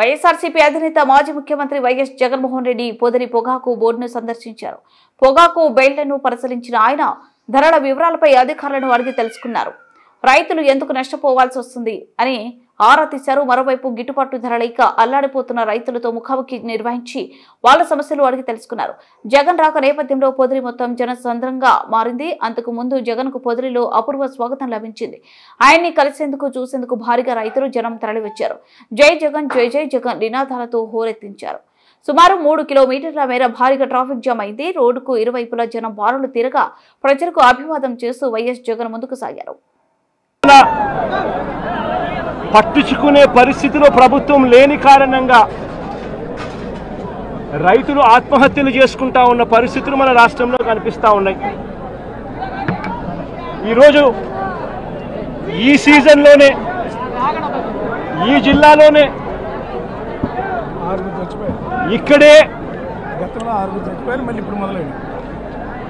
వైఎస్ఆర్సీపీ అధినేత మాజీ ముఖ్యమంత్రి వైఎస్ జగన్మోహన్ రెడ్డి పొదిలి పొగాకు బోర్డును సందర్శించారు. పొగాకు బెయిళ్లను పరిశీలించిన ఆయన ధరల వివరాలపై అధికారులను అడిగి తెలుసుకున్నారు. రైతులు ఎందుకు నష్టపోవాల్సి వస్తుంది అని ఆరా తీశారు. మరోవైపు గిట్టుబాటు ధర లేక అల్లాడిపోతున్న రైతులతో ముఖాముఖి నిర్వహించి వాళ్ళ సమస్యలు అడిగి తెలుసుకున్నారు. జగన్ రాక నేపథ్యంలో పొదిలి మొత్తం జనసంద్రంగా మారింది. అంతకు ముందు జగన్ కు పొదిలిలో అపూర్వ స్వాగతం లభించింది. ఆయన్ని కలిసేందుకు చూసేందుకు భారీగా రైతులు జనం తరలివచ్చారు. జై జగన్ జై జై జగన్ నినాదాలతో హోరెత్తించారు. సుమారు 3 కిలోమీటర్ల మేర భారీగా ట్రాఫిక్ జామ్ అయింది. రోడ్డుకు ఇరువైపులా జనం బారులు తిరగా ప్రజలకు అభివాదం చేస్తూ వైఎస్ జగన్ ముందుకు సాగారు. పట్టించుకునే పరిస్థితిలో ప్రభుత్వం లేని కారణంగా రైతులు ఆత్మహత్యలు చేసుకుంటా ఉన్న పరిస్థితులు మన రాష్ట్రంలో కనిపిస్తూ ఉన్నాయి. ఈరోజు ఈ సీజన్లోనే ఈ జిల్లాలోనే ఇక్కడే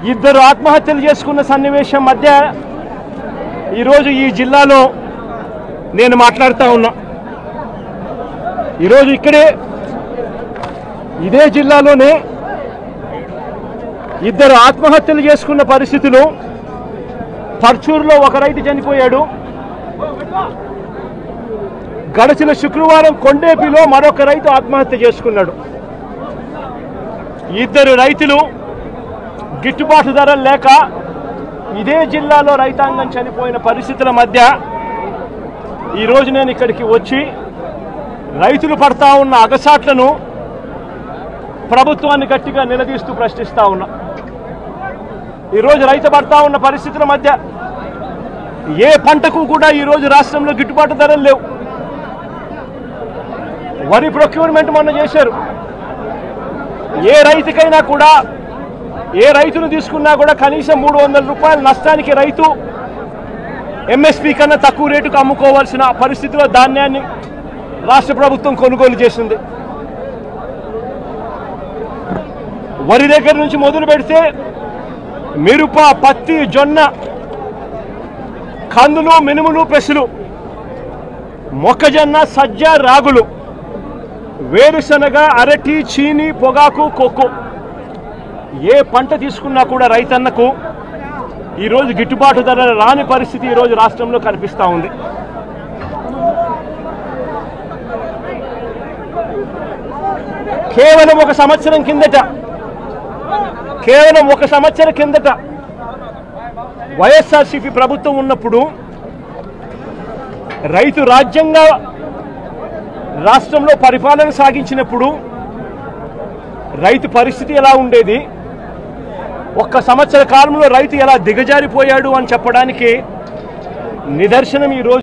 2 ఆత్మహత్యలు చేసుకున్న సన్నివేశం మధ్య ఈరోజు ఈ జిల్లాలో నేను మాట్లాడుతూ ఉన్నా. ఈరోజు ఇక్కడే ఇదే జిల్లాలోనే 2 ఆత్మహత్యలు చేసుకున్న పరిస్థితులు. పర్చూరులో ఒక రైతు చనిపోయాడు. గడిచిన శుక్రవారం కొండేపిలో మరొక రైతు ఆత్మహత్య చేసుకున్నాడు. 2 రైతులు గిట్టుబాటు ధరలు లేక ఇదే జిల్లాలో రైతాంగం చనిపోయిన పరిస్థితుల మధ్య ఈరోజు నేను ఇక్కడికి వచ్చి రైతులు పడతా ఉన్న అగసాట్లను ప్రభుత్వాన్ని గట్టిగా నిలదీస్తూ ప్రశ్నిస్తా ఉన్నా. ఈరోజు రైతు పడతా ఉన్న పరిస్థితుల మధ్య ఏ పంటకు కూడా ఈరోజు రాష్ట్రంలో గిట్టుబాటు ధరలు లేవు. వరి ప్రొక్యూర్మెంట్ మొన్న చేశారు. ఏ రైతుకైనా కూడా ఏ రైతును తీసుకున్నా కూడా కనీసం 300 రూపాయల నష్టానికి రైతు ఎంఎస్పీ కన్నా తక్కువ రేటుకు అమ్ముకోవాల్సిన పరిస్థితిలో ధాన్యాన్ని రాష్ట్ర ప్రభుత్వం కొనుగోలు చేసింది. వరి దగ్గర నుంచి మొదలు పెడితే మిరప, పత్తి, జొన్న, కందులు, మినుములు, పెసలు, మొక్కజొన్న, సజ్జ, రాగులు, వేరుశనగ, అరటి, చీని, పొగాకు, కోకో ఏ పంట తీసుకున్నా కూడా రైతన్నకు ఈరోజు గిట్టుబాటు ధర రాని పరిస్థితి ఈరోజు రాష్ట్రంలో కనిపిస్తూ ఉంది. కేవలం ఒక సంవత్సరం కిందట వైఎస్ఆర్సీపీ ప్రభుత్వం ఉన్నప్పుడు రైతు రాజ్యంగా రాష్ట్రంలో పరిపాలన సాగించినప్పుడు రైతు పరిస్థితి ఎలా ఉండేది, 1 సంవత్సర కాలంలో రైతు ఎలా దిగజారిపోయాడు అని చెప్పడానికి నిదర్శనం ఈరోజు